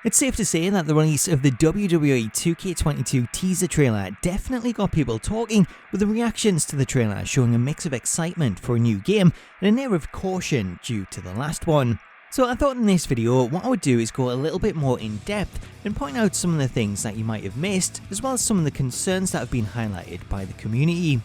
It's safe to say that the release of the WWE 2K22 teaser trailer definitely got people talking, with the reactions to the trailer showing a mix of excitement for a new game and an air of caution due to the last one. So I thought in this video what I would do is go a little bit more in depth and point out some of the things that you might have missed, as well as some of the concerns that have been highlighted by the community.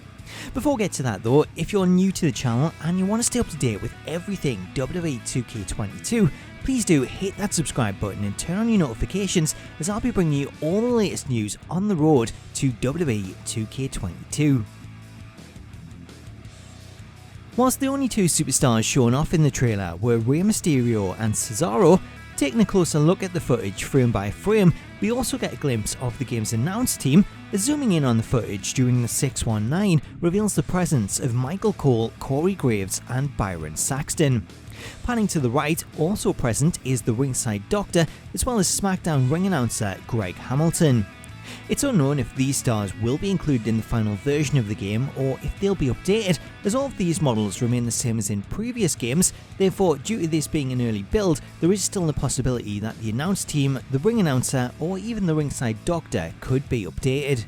Before we get to that though, if you're new to the channel and you want to stay up to date with everything WWE 2K22, please do hit that subscribe button and turn on your notifications, as I'll be bringing you all the latest news on the road to WWE 2K22. Whilst the only two superstars shown off in the trailer were Rey Mysterio and Cesaro, taking a closer look at the footage frame by frame, we also get a glimpse of the game's announce team, as zooming in on the footage during the 619 reveals the presence of Michael Cole, Corey Graves and Byron Saxton. Panning to the right, also present is the ringside doctor, as well as SmackDown ring announcer Greg Hamilton. It's unknown if these stars will be included in the final version of the game or if they'll be updated, as all of these models remain the same as in previous games. Therefore, due to this being an early build, there is still the possibility that the announce team, the ring announcer or even the ringside doctor could be updated.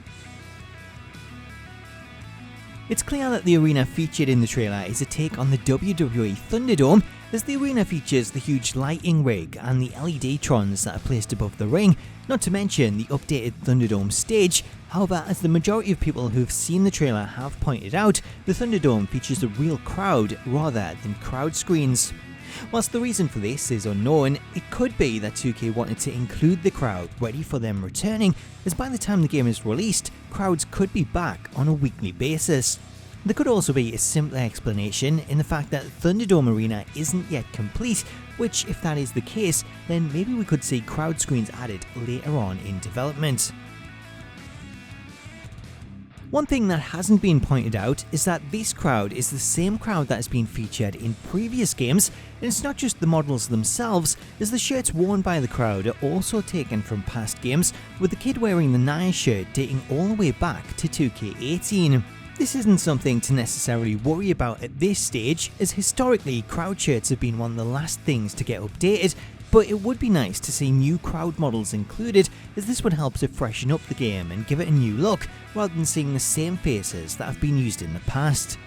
It's clear that the arena featured in the trailer is a take on the WWE Thunderdome, as the arena features the huge lighting rig and the LED trons that are placed above the ring, not to mention the updated Thunderdome stage. However, as the majority of people who've seen the trailer have pointed out, the Thunderdome features a real crowd rather than crowd screens. Whilst the reason for this is unknown, it could be that 2K wanted to include the crowd ready for them returning, as by the time the game is released, crowds could be back on a weekly basis. There could also be a simpler explanation in the fact that Thunderdome Arena isn't yet complete, which, if that is the case, then maybe we could see crowd screens added later on in development. One thing that hasn't been pointed out is that this crowd is the same crowd that has been featured in previous games, and it's not just the models themselves, as the shirts worn by the crowd are also taken from past games, with the kid wearing the Nia shirt dating all the way back to 2K18. This isn't something to necessarily worry about at this stage, as historically crowd shirts have been one of the last things to get updated, but it would be nice to see new crowd models included, as this would help to freshen up the game and give it a new look, rather than seeing the same faces that have been used in the past.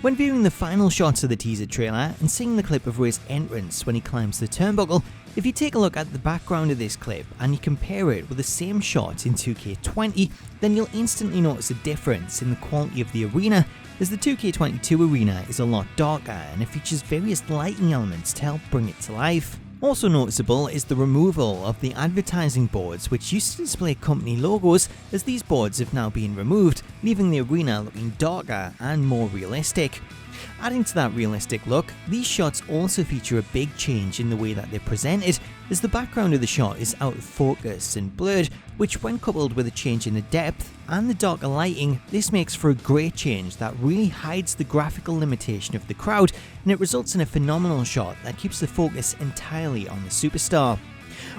When viewing the final shots of the teaser trailer and seeing the clip of Rey's entrance when he climbs the turnbuckle, if you take a look at the background of this clip and you compare it with the same shot in 2K20, then you'll instantly notice a difference in the quality of the arena, as the 2K22 arena is a lot darker and it features various lighting elements to help bring it to life. Also noticeable is the removal of the advertising boards, which used to display company logos, as these boards have now been removed, leaving the arena looking darker and more realistic. Adding to that realistic look, these shots also feature a big change in the way that they're presented, as the background of the shot is out of focus and blurred, which when coupled with a change in the depth and the darker lighting, this makes for a great change that really hides the graphical limitation of the crowd, and it results in a phenomenal shot that keeps the focus entirely on the superstar.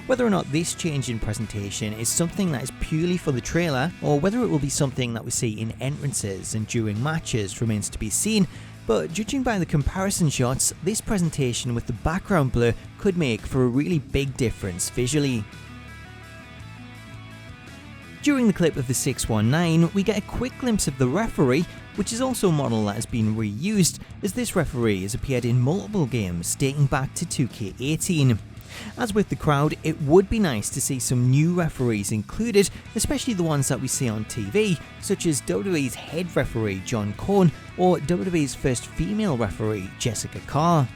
Whether or not this change in presentation is something that is purely for the trailer, or whether it will be something that we see in entrances and during matches, remains to be seen, but judging by the comparison shots, this presentation with the background blur could make for a really big difference visually. During the clip of the 619, we get a quick glimpse of the referee, which is also a model that has been reused, as this referee has appeared in multiple games dating back to 2K18. As with the crowd, it would be nice to see some new referees included, especially the ones that we see on TV, such as WWE's head referee John Cohn or WWE's first female referee Jessica Carr.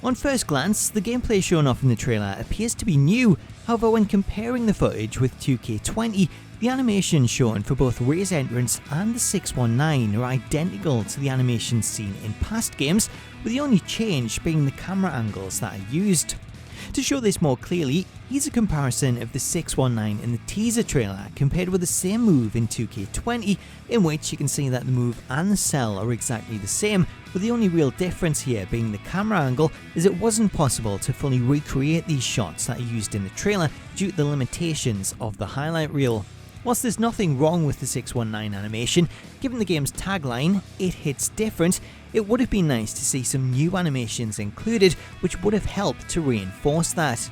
On first glance, the gameplay shown off in the trailer appears to be new. However, when comparing the footage with 2K20, the animations shown for both Rey's entrance and the 619 are identical to the animations seen in past games, with the only change being the camera angles that are used. To show this more clearly, here's a comparison of the 619 in the teaser trailer compared with the same move in 2K20, in which you can see that the move and the cell are exactly the same, with the only real difference here being the camera angle, as it wasn't possible to fully recreate these shots that are used in the trailer due to the limitations of the highlight reel. Whilst there's nothing wrong with the 619 animation, given the game's tagline, "It hits different," it would have been nice to see some new animations included, which would have helped to reinforce that.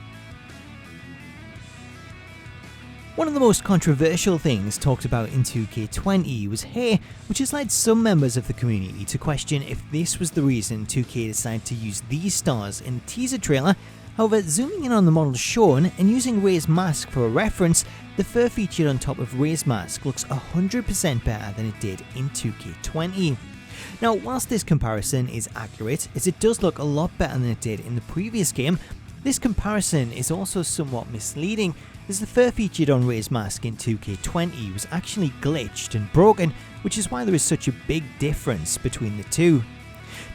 One of the most controversial things talked about in 2K20 was hair, which has led some members of the community to question if this was the reason 2K decided to use these stars in the teaser trailer. However, zooming in on the models shown and using Ray's mask for a reference, the fur featured on top of Ray's mask looks 100% better than it did in 2K20. Now, whilst this comparison is accurate, as it does look a lot better than it did in the previous game, this comparison is also somewhat misleading, as the fur featured on Ray's mask in 2K20 was actually glitched and broken, which is why there is such a big difference between the two.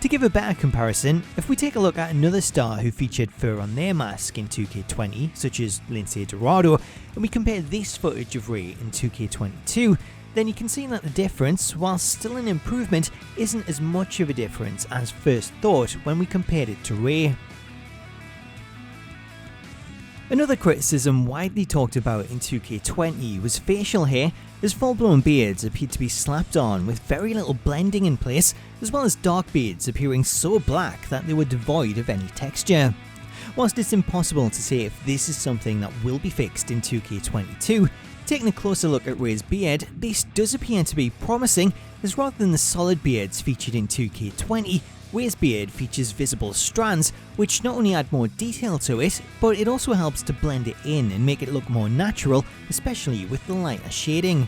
To give a better comparison, if we take a look at another star who featured fur on their mask in 2K20, such as Lindsay Dorado, and we compare this footage of Ray in 2K22, then you can see that the difference, while still an improvement, isn't as much of a difference as first thought when we compared it to Ray. Another criticism widely talked about in 2K20 was facial hair, as full-blown beards appeared to be slapped on with very little blending in place, as well as dark beards appearing so black that they were devoid of any texture. Whilst it's impossible to say if this is something that will be fixed in 2K22, taking a closer look at Ray's beard, this does appear to be promising, as rather than the solid beards featured in 2K20, Ray's beard features visible strands, which not only add more detail to it, but it also helps to blend it in and make it look more natural, especially with the lighter shading.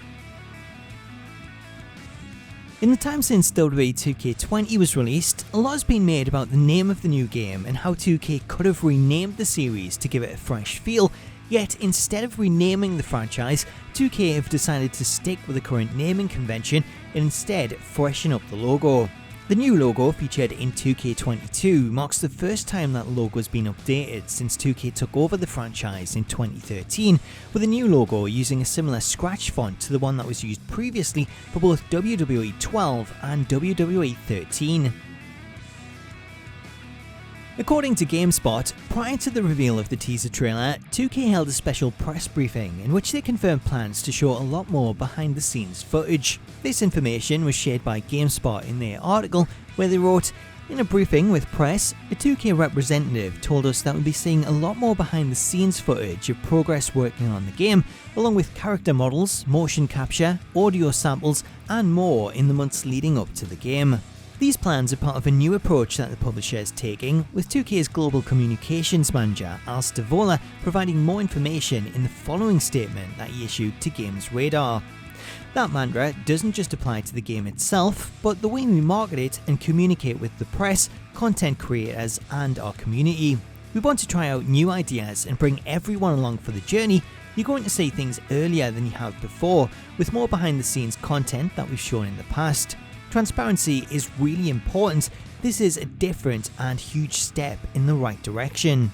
In the time since WWE 2K20 was released, a lot has been made about the name of the new game and how 2K could have renamed the series to give it a fresh feel, yet instead of renaming the franchise, 2K have decided to stick with the current naming convention and instead freshen up the logo. The new logo featured in 2K22 marks the first time that logo has been updated since 2K took over the franchise in 2013, with a new logo using a similar scratch font to the one that was used previously for both WWE 12 and WWE 13. According to GameSpot, prior to the reveal of the teaser trailer, 2K held a special press briefing in which they confirmed plans to show a lot more behind the scenes footage. This information was shared by GameSpot in their article, where they wrote, "In a briefing with press, a 2K representative told us that we'll be seeing a lot more behind the scenes footage of progress working on the game, along with character models, motion capture, audio samples, and more in the months leading up to the game." These plans are part of a new approach that the publisher is taking, with 2K's global communications manager Al Stavola providing more information in the following statement that he issued to Games Radar. That mantra doesn't just apply to the game itself, but the way we market it and communicate with the press, content creators, and our community. We want to try out new ideas and bring everyone along for the journey. You're going to see things earlier than you have before, with more behind the scenes content that we've shown in the past. Transparency is really important. This is a different and huge step in the right direction.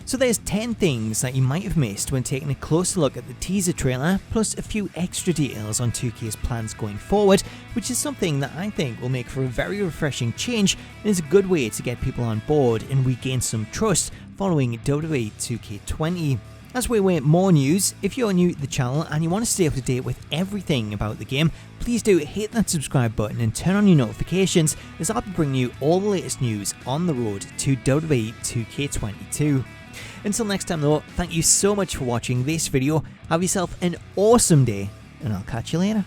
So there's 10 things that you might have missed when taking a closer look at the teaser trailer, plus a few extra details on 2K's plans going forward, which is something that I think will make for a very refreshing change and is a good way to get people on board and regain some trust following WWE 2K20. As we await more news, if you're new to the channel and you want to stay up to date with everything about the game, please do hit that subscribe button and turn on your notifications, as I'll be bringing you all the latest news on the road to WWE 2K22. Until next time though, thank you so much for watching this video, have yourself an awesome day, and I'll catch you later.